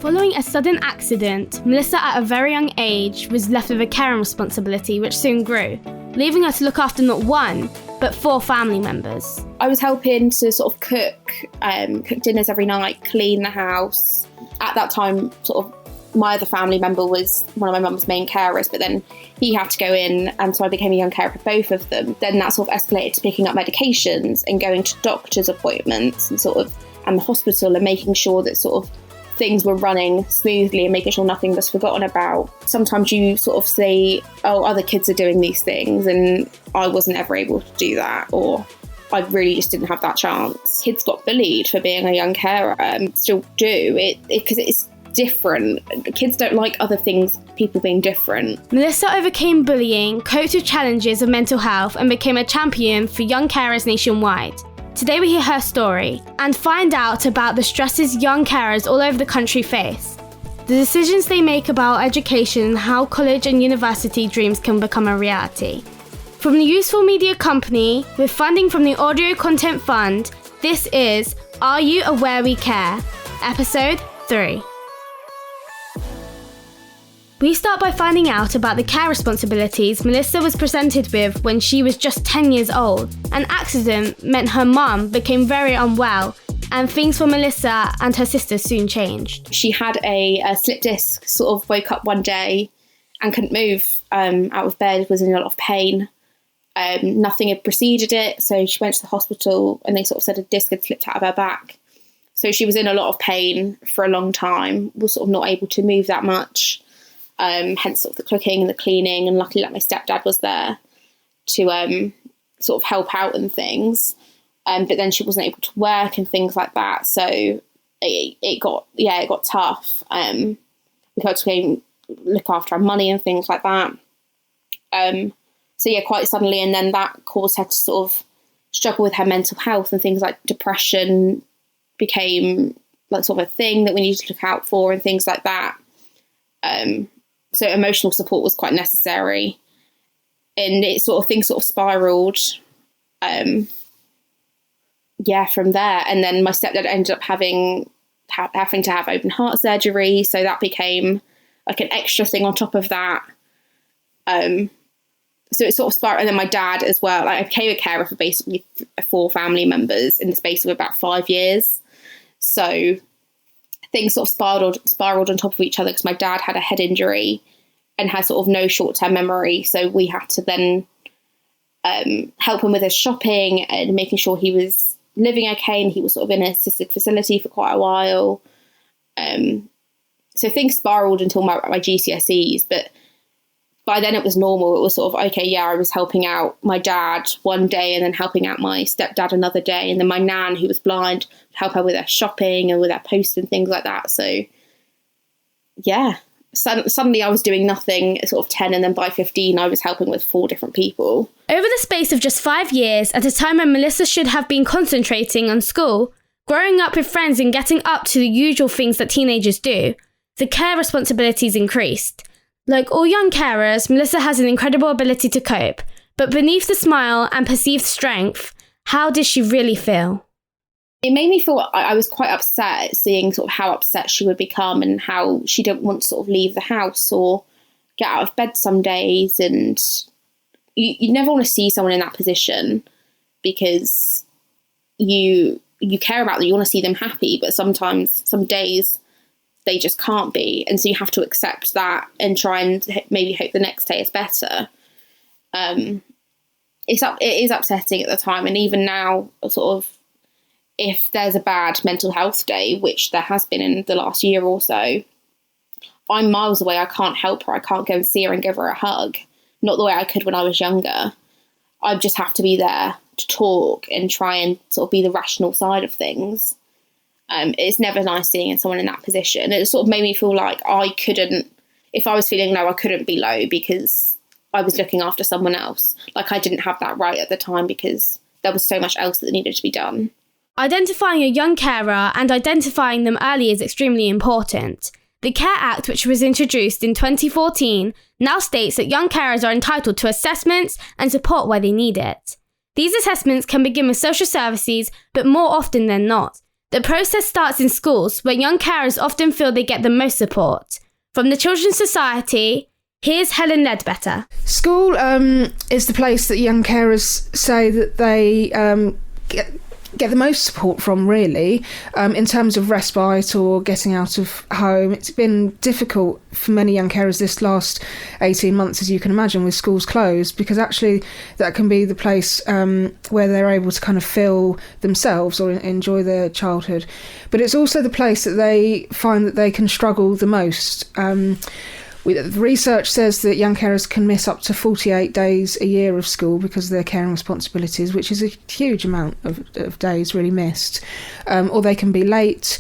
Following a sudden accident, Melissa at a very young age was left with a caring responsibility which soon grew, leaving her to look after not one, but 4 family members. I was helping to sort of cook dinners every night, clean the house. At that time, sort of my other family member was one of my mum's main carers, but then he had to go in, and so I became a young carer for both of them. Then that sort of escalated to picking up medications and going to doctor's appointments and the hospital, and making sure that sort of things were running smoothly and making sure nothing was forgotten about. Sometimes you sort of say, oh, other kids are doing these things, and I wasn't ever able to do that, or I really just didn't have that chance. Kids got bullied for being a young carer, still do, because it's different. Kids don't like other things, people being different. Melissa overcame bullying, coped with challenges of mental health, and became a champion for young carers nationwide. Today we hear her story and find out about the stresses young carers all over the country face, the decisions they make about education, and how college and university dreams can become a reality. From the Useful Media Company, with funding from the Audio Content Fund, this is Are You Aware We Care? Episode 3. We start by finding out about the care responsibilities Melissa was presented with when she was just 10 years old. An accident meant her mum became very unwell, and things for Melissa and her sister soon changed. She had a slip disc, sort of woke up one day and couldn't move out of bed, was in a lot of pain. Nothing had preceded it, so she went to the hospital and they sort of said a disc had slipped out of her back. So she was in a lot of pain for a long time, was sort of not able to move that much. Hence sort of the cooking and the cleaning, and luckily my stepdad was there to sort of help out and things, but then she wasn't able to work and things like that, so it got tough. We had to look after our money and things like that, quite suddenly, and then that caused her to sort of struggle with her mental health, and things like depression became like sort of a thing that we needed to look out for and things like that. So emotional support was quite necessary, and things sort of spiraled, from there. And then my stepdad ended up having to have open heart surgery, so that became like an extra thing on top of that. So it sort of spiraled, and then my dad as well. Like I became a carer for basically 4 family members in the space of about 5 years. So things sort of spiraled on top of each other, because my dad had a head injury and had sort of no short-term memory. So we had to then help him with his shopping and making sure he was living okay, and he was sort of in an assisted facility for quite a while. So things spiraled until my GCSEs, but by then it was normal. It was sort of, okay, yeah, I was helping out my dad one day and then helping out my stepdad another day. And then my nan, who was blind, would help her with her shopping and with her post and things like that. So, yeah, suddenly I was doing nothing at sort of 10, and then by 15 I was helping with 4 different people. Over the space of just 5 years, at a time when Melissa should have been concentrating on school, growing up with friends and getting up to the usual things that teenagers do, the care responsibilities increased. Like all young carers, Melissa has an incredible ability to cope, but beneath the smile and perceived strength, how did she really feel? It made me feel I was quite upset, seeing sort of how upset she would become and how she didn't want to sort of leave the house or get out of bed some days. And you never want to see someone in that position, because you care about them, you want to see them happy, but sometimes, some days, they just can't be, and so you have to accept that and try and maybe hope the next day is better. It is upsetting at the time, and even now, sort of, if there's a bad mental health day, which there has been in the last year or so, I'm miles away. I can't help her. I can't go and see her and give her a hug. Not the way I could when I was younger. I just have to be there to talk and try and sort of be the rational side of things. It's never nice seeing someone in that position. It sort of made me feel like I couldn't, if I was feeling low, I couldn't be low because I was looking after someone else. Like I didn't have that right at the time because there was so much else that needed to be done. Identifying a young carer and identifying them early is extremely important. The Care Act, which was introduced in 2014, now states that young carers are entitled to assessments and support where they need it. These assessments can begin with social services, but more often than not, The process starts in schools, where young carers often feel they get the most support. From the Children's Society, here's Helen Ledbetter. School is the place that young carers say that they get the most support from, really, in terms of respite or getting out of home. It's been difficult for many young carers this last 18 months, as you can imagine, with schools closed, because actually that can be the place where they're able to kind of feel themselves or enjoy their childhood. But it's also the place that they find that they can struggle the most. The research says that young carers can miss up to 48 days a year of school because of their caring responsibilities, which is a huge amount of days really missed. Or they can be late,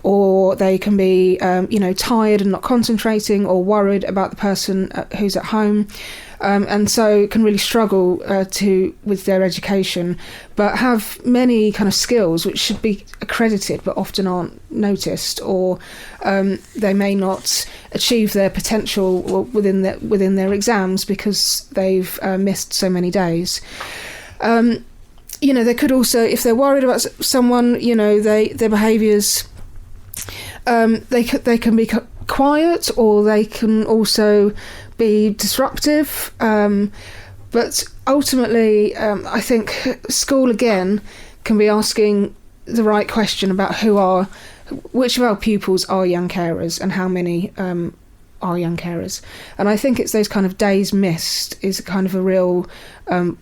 or they can be, tired and not concentrating, or worried about the person who's at home. And so can really struggle with their education, but have many kind of skills which should be accredited but often aren't noticed, or they may not achieve their potential within their exams because they've missed so many days. They could also, if they're worried about someone, their behaviours, they can be quiet, or they can also be disruptive, but ultimately I think school again can be asking the right question about which of our pupils are young carers and how many are young carers. And I think it's those kind of days missed is kind of a real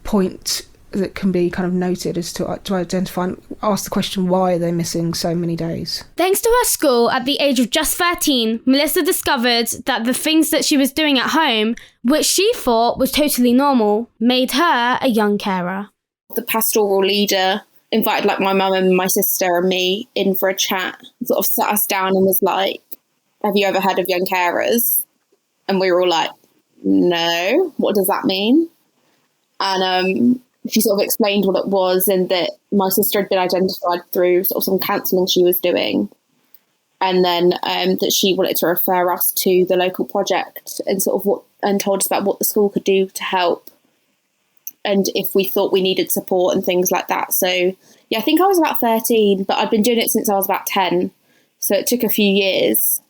point that can be kind of noted, as to identify and ask the question, why are they missing so many days? Thanks to her school, at the age of just 13, Melissa discovered that the things that she was doing at home, which she thought was totally normal, made her a young carer. The pastoral leader invited my mum and my sister and me in for a chat, sort of sat us down and was like, have you ever heard of young carers? And we were all like, no, what does that mean? And she sort of explained what it was, and that my sister had been identified through sort of some counselling she was doing. And then that she wanted to refer us to the local project and and told us about what the school could do to help, and if we thought we needed support and things like that. So yeah, I think I was about 13, but I'd been doing it since I was about 10. So it took a few years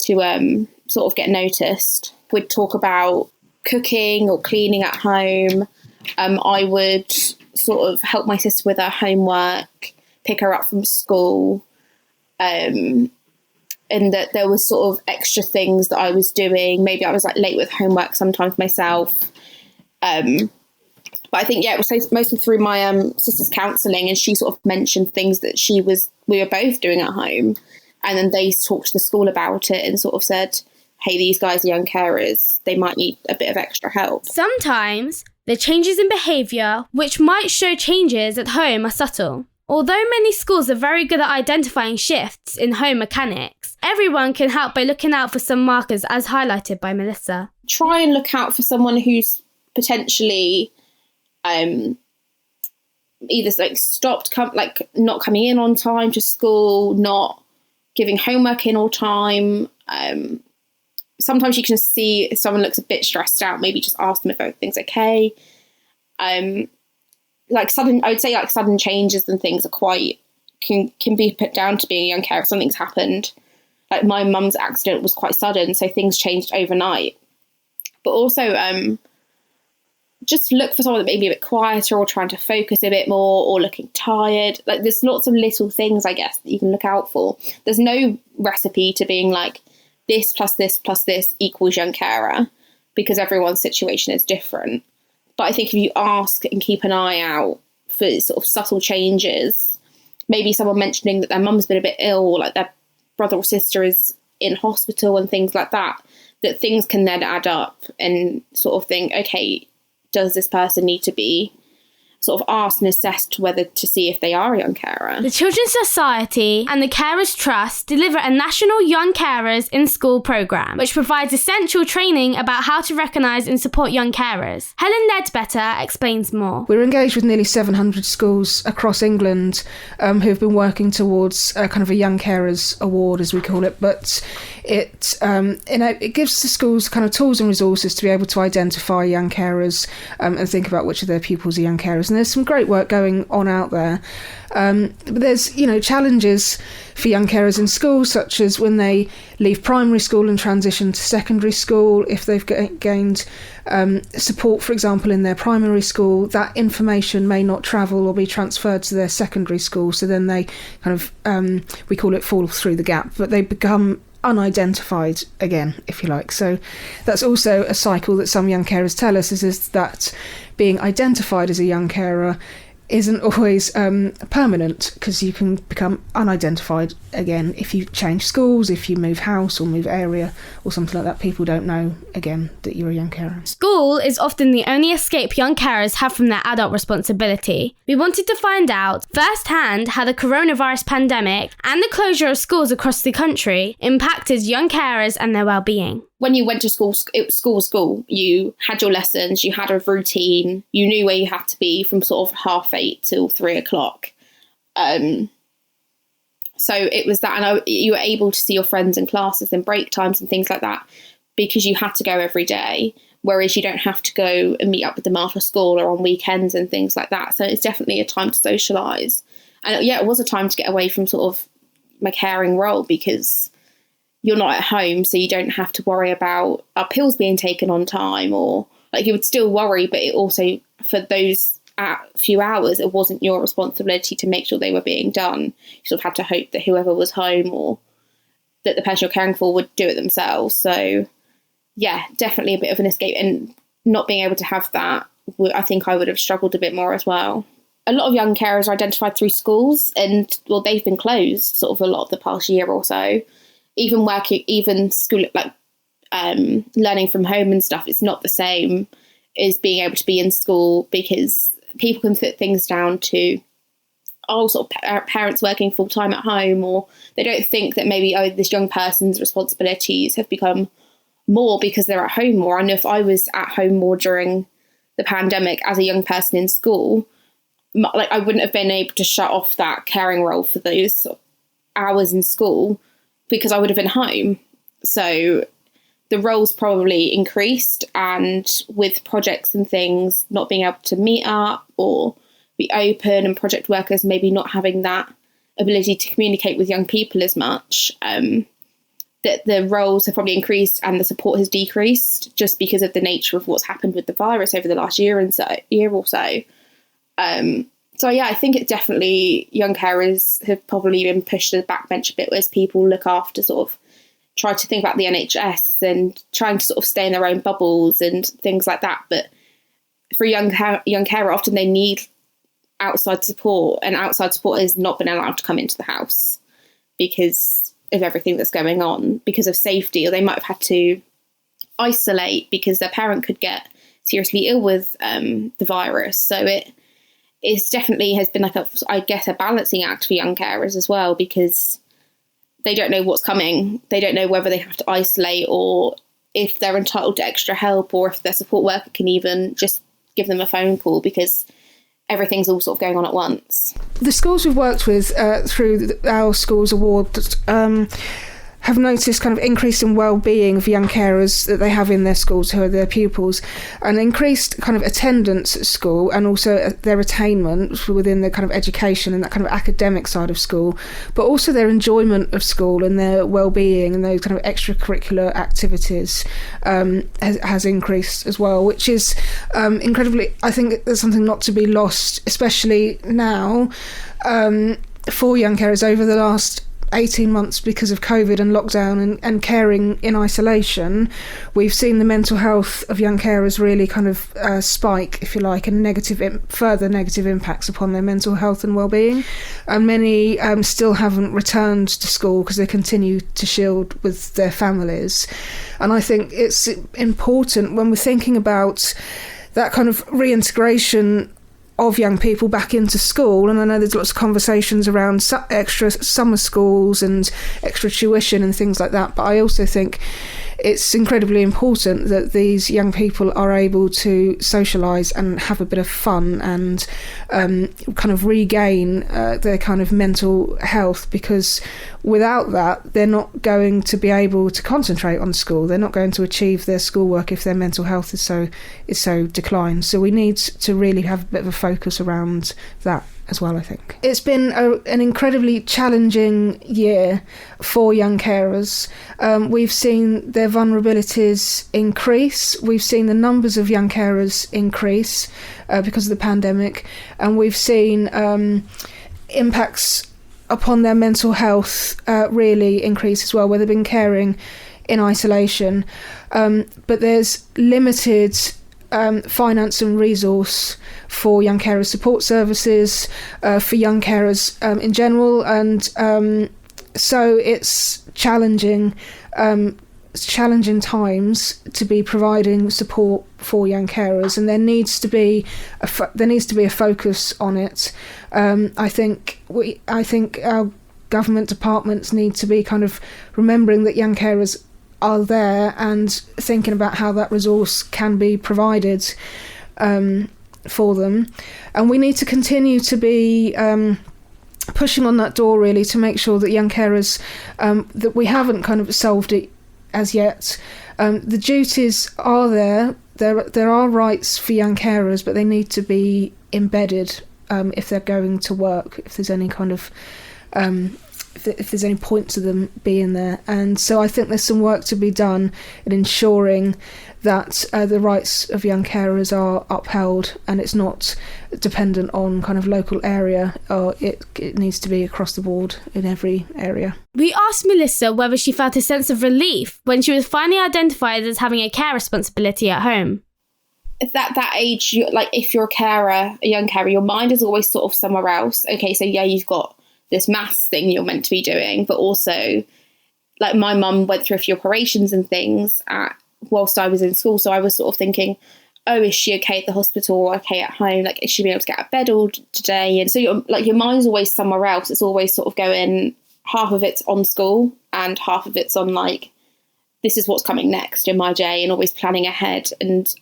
to sort of get noticed. We'd talk about cooking or cleaning at home. I would sort of help my sister with her homework, pick her up from school, and that there was sort of extra things that I was doing. Maybe I was late with homework sometimes myself. But I think, it was mostly through my sister's counselling, and she sort of mentioned things that we were both doing at home. And then they talked to the school about it and sort of said, hey, these guys are young carers. They might need a bit of extra help. Sometimes the changes in behaviour, which might show changes at home, are subtle. Although many schools are very good at identifying shifts in home mechanics, everyone can help by looking out for some markers, as highlighted by Melissa. Try and look out for someone who's potentially either stopped not coming in on time to school, not giving homework in on time. Sometimes you can see if someone looks a bit stressed out, maybe just ask them if everything's okay. I would say sudden changes and things are can be put down to being a young carer if something's happened. Like my mum's accident was quite sudden, so things changed overnight. But also just look for someone that may be a bit quieter, or trying to focus a bit more, or looking tired. There's lots of little things, I guess, that you can look out for. There's no recipe to being this plus this plus this equals young carer, because everyone's situation is different. But I think if you ask and keep an eye out for sort of subtle changes, maybe someone mentioning that their mum's been a bit ill, or their brother or sister is in hospital and things like that, that things can then add up, and sort of think, okay, does this person need to be sort of asked and assessed whether to see if they are a young carer. The Children's Society and the Carers Trust deliver a national Young Carers in School programme, which provides essential training about how to recognise and support young carers. Helen Ledbetter explains more. We're engaged with nearly 700 schools across England who have been working towards kind of a Young Carers Award, as we call it, but it gives the schools kind of tools and resources to be able to identify young carers and think about which of their pupils are young carers. and there's some great work going on out there. But there's, challenges for young carers in school, such as when they leave primary school and transition to secondary school. If they've gained support, for example, in their primary school, that information may not travel or be transferred to their secondary school. So then they kind of, we call it fall through the gap, but they become unidentified again, if you like. So that's also a cycle that some young carers tell us is that being identified as a young carer isn't always permanent, because you can become unidentified again if you change schools, if you move house or move area or something like that. People don't know again that you're a young carer. School is often the only escape young carers have from their adult responsibility. We wanted to find out firsthand how the coronavirus pandemic and the closure of schools across the country impacted young carers and their well-being. When you went to school, it was school. You had your lessons, you had a routine, you knew where you had to be from sort of 8:30 till 3:00. So it was that, and you were able to see your friends in classes and break times and things like that, because you had to go every day, whereas you don't have to go and meet up with them after school or on weekends and things like that. So it's definitely a time to socialise. And yeah, it was a time to get away from sort of my caring role, because you're not at home, so you don't have to worry about our pills being taken on time, or like you would still worry, but it also, for those few hours, it wasn't your responsibility to make sure they were being done. You sort of had to hope that whoever was home or that the person you're caring for would do it themselves. So yeah, definitely a bit of an escape, and not being able to have that, I think I would have struggled a bit more as well. A lot of young carers are identified through schools, and well, they've been closed sort of a lot of the past year or so. Even school, like learning from home and stuff, it's not the same as being able to be in school, because people can put things down to sort of parents working full time at home, or they don't think that maybe this young person's responsibilities have become more because they're at home more. I know if I was at home more during the pandemic as a young person in school, like I wouldn't have been able to shut off that caring role for those sort of hours in school, because I would have been home. So the roles probably increased, and with projects and things not being able to meet up or be open, and project workers maybe not having that ability to communicate with young people as much, that the roles have probably increased and the support has decreased, just because of the nature of what's happened with the virus over the last year or so. So yeah, I think it's definitely young carers have probably been pushed to the backbench a bit, as people look after sort of try to think about the NHS and trying to sort of stay in their own bubbles and things like that. But for young carer, often they need outside support, and outside support has not been allowed to come into the house because of everything that's going on, because of safety, or they might have had to isolate because their parent could get seriously ill with the virus. So it's definitely has been like a balancing act for young carers as well, because they don't know what's coming. They don't know whether they have to isolate, or if they're entitled to extra help, or if their support worker can even just give them a phone call, because everything's all sort of going on at once. The schools we've worked with through our schools award have noticed kind of increase in well-being of young carers that they have in their schools, who are their pupils, and increased kind of attendance at school, and also their attainment within the kind of education and that kind of academic side of school, but also their enjoyment of school and their well-being and those kind of extracurricular activities has increased as well, which is incredibly, I think there's something not to be lost, especially now for young carers over the last 18 months because of COVID and lockdown and caring in isolation. We've seen the mental health of young carers really kind of spike, if you like, and further negative impacts upon their mental health and well-being. And many still haven't returned to school because they continue to shield with their families. And I think it's important when we're thinking about that kind of reintegration of young people back into school, and I know there's lots of conversations around extra summer schools and extra tuition and things like that, but I also think it's incredibly important that these young people are able to socialise and have a bit of fun and kind of regain their kind of mental health, because without that they're not going to be able to concentrate on school. They're not going to achieve their schoolwork if their mental health is so declined. So we need to really have a bit of a focus around that as well, I think. It's been an incredibly challenging year for young carers. We've seen their vulnerabilities increase. We've seen the numbers of young carers increase because of the pandemic, and we've seen impacts upon their mental health really increase as well, where they've been caring in isolation. But there's limited finance and resource for young carers support services, for young carers in general, and so it's challenging times to be providing support for young carers, and there needs to be a focus on it. I think our government departments need to be kind of remembering that young carers are there and thinking about how that resource can be provided for them. And we need to continue to be pushing on that door, really, to make sure that young carers, that we haven't kind of solved it as yet. The duties are there. There are rights for young carers, but they need to be embedded if they're going to work, if there's any kind of if there's any point to them being there. And so I think there's some work to be done in ensuring that the rights of young carers are upheld, and it's not dependent on kind of local area, or it needs to be across the board in every area. We asked Melissa whether she felt a sense of relief when she was finally identified as having a care responsibility at home. At that age, if you're a young carer, your mind is always sort of somewhere else. Okay, so yeah, you've got this maths thing you're meant to be doing, but also, like, my mum went through a few operations and things whilst I was in school, so I was sort of thinking, oh, is she okay at the hospital or okay at home? Like, is she being able to get out of bed all today? And so your mind's always somewhere else. It's always sort of going, half of it's on school and half of it's on, like, this is what's coming next in my day, and always planning ahead and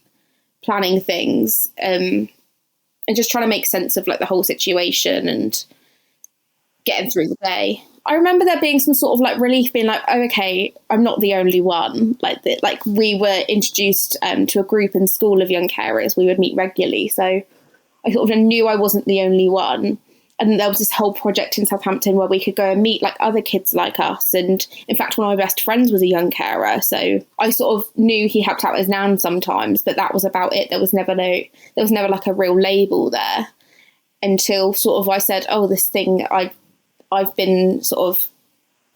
planning things, and just trying to make sense of, like, the whole situation and getting through the day. I remember there being some sort of, like, relief, being like, oh, okay, I'm not the only one. Like we were introduced to a group in school of young carers. We would meet regularly, so I sort of knew I wasn't the only one. And there was this whole project in Southampton where we could go and meet, like, other kids like us. And in fact, one of my best friends was a young carer, so I sort of knew he helped out his nan sometimes, but that was about it. There was never like a real label there, until sort of I said, oh, this thing I've been sort of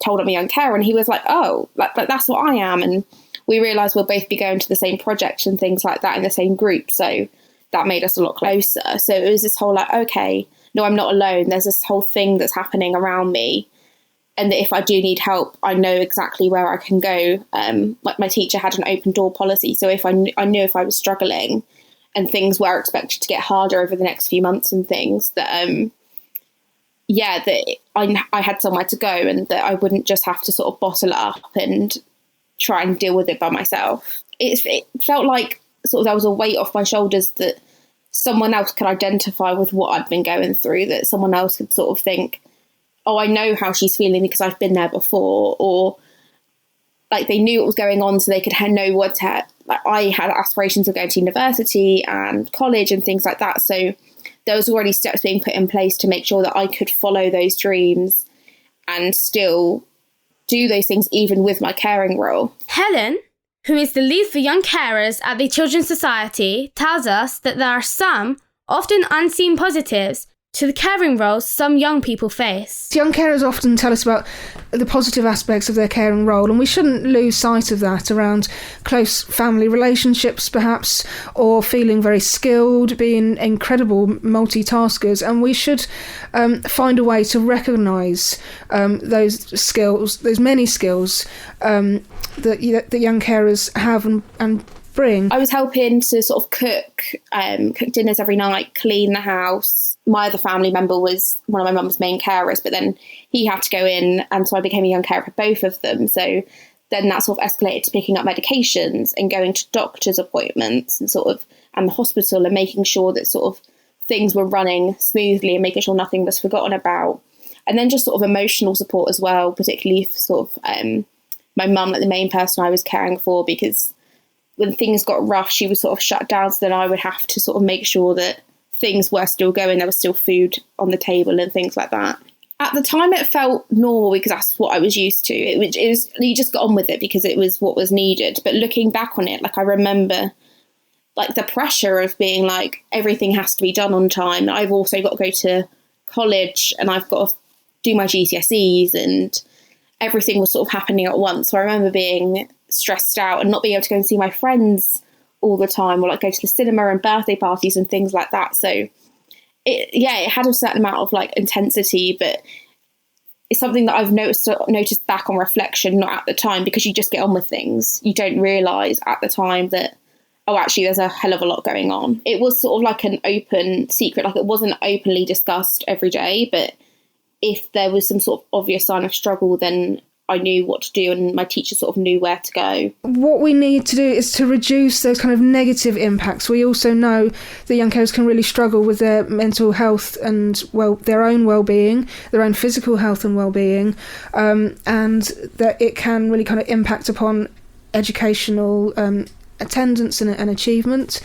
told I'm a young carer, and he was like, oh, like that's what I am. And we realised we'll both be going to the same project and things like that in the same group, so that made us a lot closer. So it was this whole, like, okay, no, I'm not alone. There's this whole thing that's happening around me, and that if I do need help, I know exactly where I can go. Like, my teacher had an open door policy, so if I knew if I was struggling and things were expected to get harder over the next few months and things, that that I had somewhere to go, and that I wouldn't just have to sort of bottle it up and try and deal with it by myself. It felt like sort of there was a weight off my shoulders, that someone else could identify with what I'd been going through, that someone else could sort of think, oh, I know how she's feeling because I've been there before, or like they knew what was going on, so they could know what to, like, I had aspirations of going to university and college and things like that, so there was already steps being put in place to make sure that I could follow those dreams and still do those things even with my caring role. Helen, who is the lead for young carers at the Children's Society, tells us that there are some, often unseen positives to the caring roles some young people face. Young carers often tell us about the positive aspects of their caring role, and we shouldn't lose sight of that around close family relationships, perhaps, or feeling very skilled, being incredible multitaskers, and we should find a way to recognise those skills, those many skills that young carers have and bring. I was helping to sort of cook dinners every night, clean the house. My other family member was one of my mum's main carers, but then he had to go in, and so I became a young carer for both of them. So then that sort of escalated to picking up medications and going to doctor's appointments and the hospital, and making sure that sort of things were running smoothly and making sure nothing was forgotten about. And then just sort of emotional support as well, particularly for sort of my mum, like the main person I was caring for, because when things got rough, she was sort of shut down. So then I would have to sort of make sure that things were still going. There was still food on the table and things like that. At the time, it felt normal because that's what I was used to. It was you just got on with it because it was what was needed. But looking back on it, like I remember like the pressure of being like, everything has to be done on time. I've also got to go to college and I've got to do my GCSEs, and everything was sort of happening at once. So I remember being stressed out and not being able to go and see my friends all the time, or like go to the cinema and birthday parties and things like that. So it had a certain amount of like intensity, but it's something that I've noticed back on reflection, not at the time, because you just get on with things. You don't realise at the time that, oh, actually there's a hell of a lot going on. It was sort of like an open secret, like it wasn't openly discussed every day, but if there was some sort of obvious sign of struggle, then I knew what to do, and my teacher sort of knew where to go. What we need to do is to reduce those kind of negative impacts. We also know that young carers can really struggle with their mental health and their own well-being, their own physical health and well-being, and that it can really kind of impact upon educational attendance and achievement.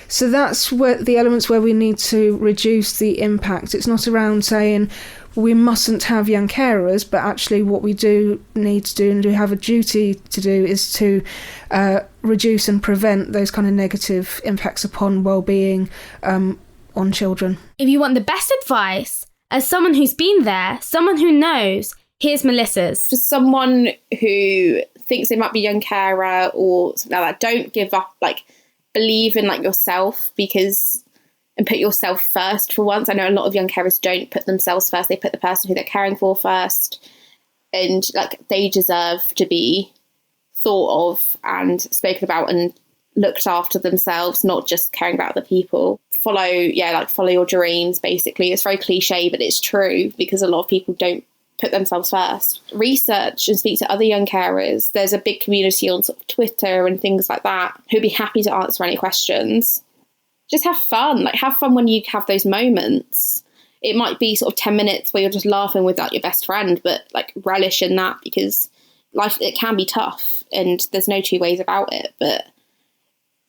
So that's where the elements where we need to reduce the impact. It's not around saying we mustn't have young carers, but actually what we do need to do, and we have a duty to do, is to reduce and prevent those kind of negative impacts upon well-being on children. If you want the best advice, as someone who's been there, someone who knows, here's Melissa's. For someone who thinks they might be a young carer or something like that, don't give up, like believe in like yourself, and put yourself first for once. I know a lot of young carers don't put themselves first. They put the person who they're caring for first, and like they deserve to be thought of and spoken about and looked after themselves, not just caring about other people. Follow your dreams, basically. It's very cliche, but it's true, because a lot of people don't put themselves first. Research and speak to other young carers. There's a big community on sort of Twitter and things like that who'd be happy to answer any questions. Just have fun. Like, have fun when you have those moments. It might be sort of 10 minutes where you're just laughing without your best friend, but like relish in that, because life, it can be tough and there's no two ways about it. But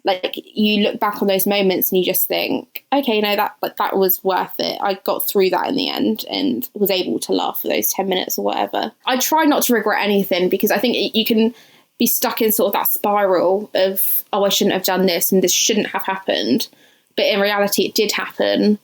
like, you look back on those moments and you just think, okay, no, that was worth it. I got through that in the end and was able to laugh for those 10 minutes or whatever. I try not to regret anything, because I think you can be stuck in sort of that spiral of, oh, I shouldn't have done this and this shouldn't have happened. But in reality, it did happen,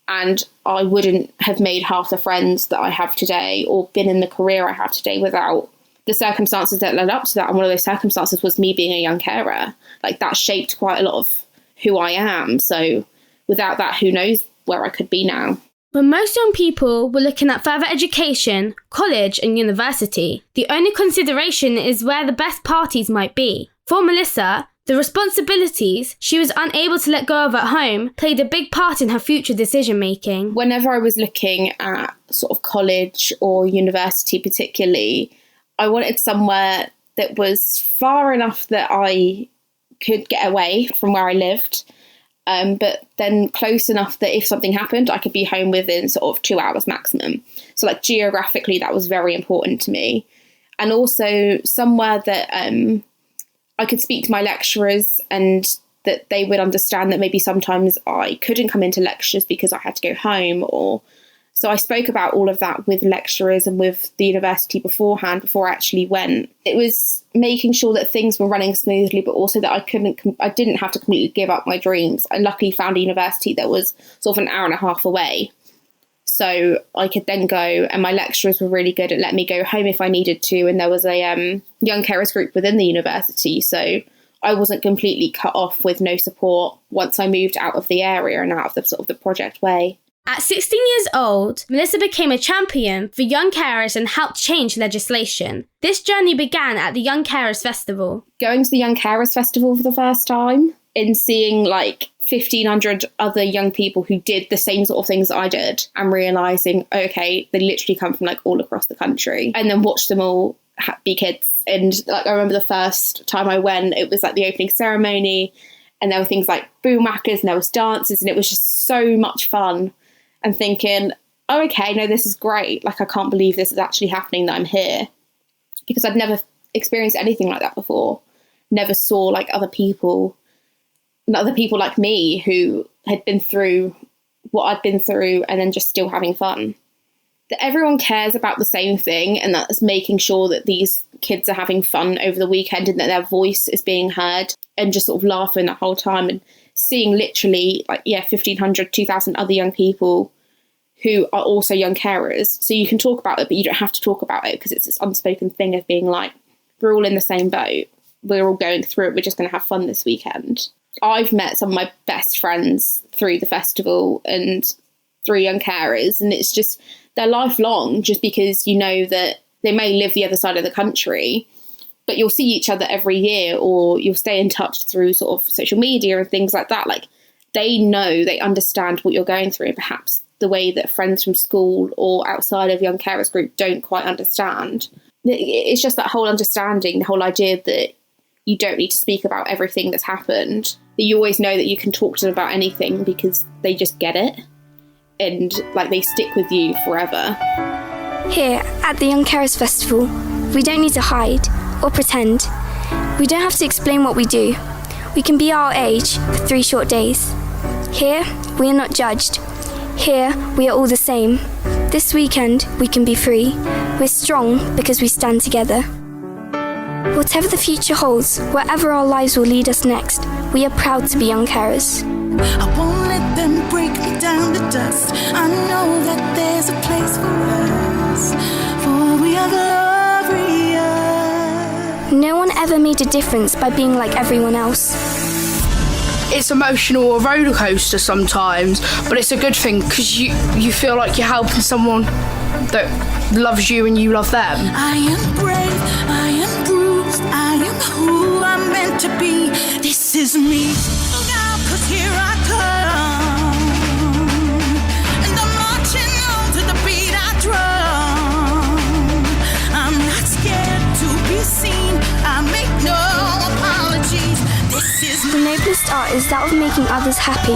and I wouldn't have made half the friends that I have today or been in the career I have today without the circumstances that led up to that. And one of those circumstances was me being a young carer. Like, that shaped quite a lot of who I am. So without that, who knows where I could be now. When most young people were looking at further education, college and university, the only consideration is where the best parties might be. For Melissa, the responsibilities she was unable to let go of at home played a big part in her future decision-making. Whenever I was looking at sort of college or university particularly, I wanted somewhere that was far enough that I could get away from where I lived, but then close enough that if something happened, I could be home within sort of 2 hours maximum. So like geographically, that was very important to me. And also somewhere that I could speak to my lecturers and that they would understand that maybe sometimes I couldn't come into lectures because I had to go home. So I spoke about all of that with lecturers and with the university beforehand, before I actually went. It was making sure that things were running smoothly, but also that I didn't have to completely give up my dreams. I luckily found a university that was sort of an hour and a half away. So I could then go, and my lecturers were really good at letting me go home if I needed to. And there was a young carers group within the university. So I wasn't completely cut off with no support once I moved out of the area and out of the sort of the project way. At 16 years old, Melissa became a champion for young carers and helped change legislation. This journey began at the Young Carers Festival. Going to the Young Carers Festival for the first time and seeing like 1,500 other young people who did the same sort of things that I did, and realising, okay, they literally come from like all across the country, and then watch them all be kids. And like, I remember the first time I went, it was like the opening ceremony, and there were things like boom whackers and there was dances, and it was just so much fun. And thinking, oh, okay, no, this is great. Like, I can't believe this is actually happening, that I'm here, because I'd never experienced anything like that before. Never saw like other people like me who had been through what I'd been through and then just still having fun. That everyone cares about the same thing, and that's making sure that these kids are having fun over the weekend and that their voice is being heard, and just sort of laughing the whole time and seeing literally 1,500, 2,000 other young people who are also young carers. So you can talk about it, but you don't have to talk about it, because it's this unspoken thing of being like, we're all in the same boat. We're all going through it. We're just going to have fun this weekend. I've met some of my best friends through the festival and through young carers, and it's just, they're lifelong, just because you know that they may live the other side of the country, but you'll see each other every year, or you'll stay in touch through sort of social media and things like that. Like, they know, they understand what you're going through, and perhaps the way that friends from school or outside of young carers group don't quite understand. It's just that whole understanding, the whole idea that you don't need to speak about everything that's happened, that you always know that you can talk to them about anything, because they just get it, and like, they stick with you forever. Here at the Young Carers Festival, we don't need to hide or pretend. We don't have to explain what we do. We can be our age for 3 short days. Here, we are not judged. Here, we are all the same. This weekend, we can be free. We're strong because we stand together. Whatever the future holds, wherever our lives will lead us next, we are proud to be young carers. I won't let them break me down to dust. I know that there's a place for us, for we are glorious. No one ever made a difference by being like everyone else. It's emotional, a roller coaster sometimes, but it's a good thing, because you feel like you're helping someone that loves you and you love them. I am brave, I am bruised, I am who I'm meant to be. This is me. Look out, 'cause here I come, and I'm marching on to the beat I drum. I'm not scared to be seen, I make no apologies. This is The noblest art is that of making others happy.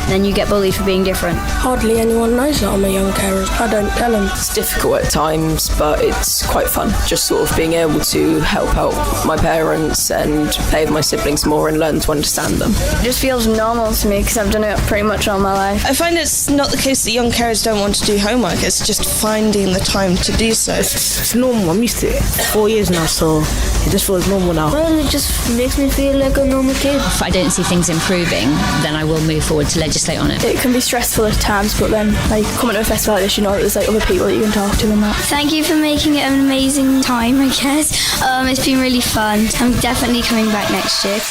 Then you get bullied for being different. Hardly anyone knows that I'm a young carer. I don't tell them. It's difficult at times, but it's quite fun. Just sort of being able to help out my parents and play with my siblings more and learn to understand them. It just feels normal to me because I've done it pretty much all my life. I find it's not the case that young carers don't want to do homework. It's just finding the time to do so. It's normal. I'm used to it. 4 years now, so it just feels normal now. Well, it just makes me feel like a normal kid. If I don't see things improving, then I will move forward to legislate on it. It can be stressful at times, but then coming to a festival like this, you know there's other people that you can talk to and that. Thank you for making it an amazing time, I guess. It's been really fun. I'm definitely coming back next year.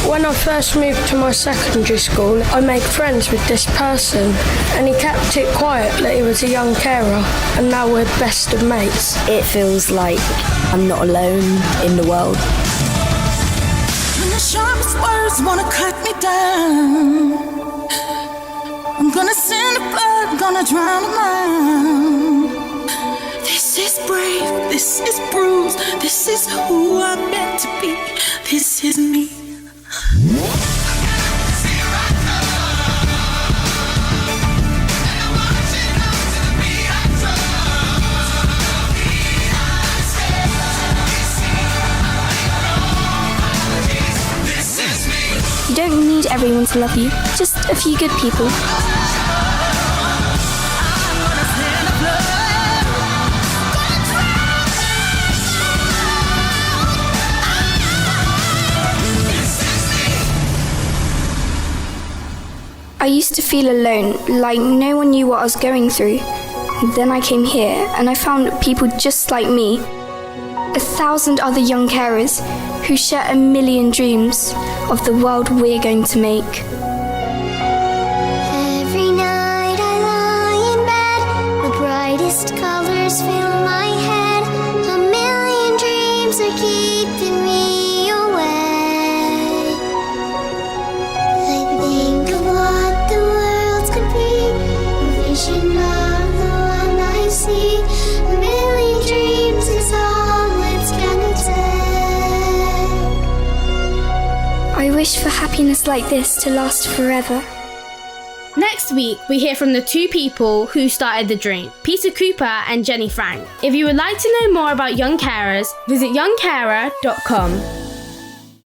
When I first moved to my secondary school, I made friends with this person, and he kept it quiet that he was a young carer, and now we're best of mates. It feels like I'm not alone in the world. When the sharpest words wanna cut me down, I'm gonna send the blood, I'm gonna drown them out. This is brave, this is bruised, this is who I'm meant to be, this is me. You don't need everyone to love you, just a few good people. I used to feel alone, like no one knew what I was going through. Then I came here and I found people just like me. 1,000 other young carers who share a million dreams of the world we're going to make. Every night I lie in bed, the brightest colors fill my head. A million drifting me away. I think of what the world could be, a vision of the one I see. A million dreams is all it's gonna take. I wish for happiness like this to last forever. Next week, we hear from the two people who started the dream, Peter Cooper and Jenny Frank. If you would like to know more about young carers, visit youngcarer.com.